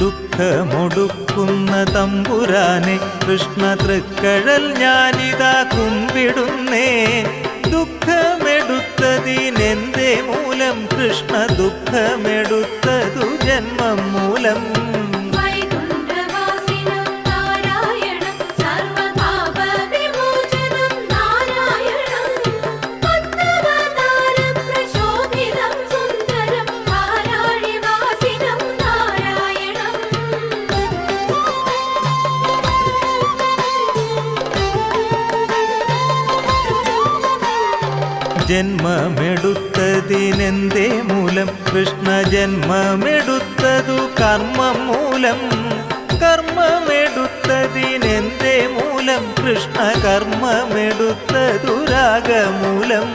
ദുഃഖമൊടുക്കുന്ന തമ്പുരാനെ കൃഷ്ണ തൃക്കഴൽ ഞാനിതാ കുമ്പിടുന്നേ. ദുഃഖമെടുത്തതിനെന്തേ മൂലം കൃഷ്ണ ദുഃഖമെടുത്തതു ജന്മം മൂലം. ജന്മമെടുത്തതിനെന്തേ മൂലം കൃഷ്ണ ജന്മമെടുത്തതു കർമ്മം മൂലം. കർമ്മമെടുത്തതിനെന്തേ മൂലം കൃഷ്ണ കർമ്മമെടുത്തതു രാഗമൂലം.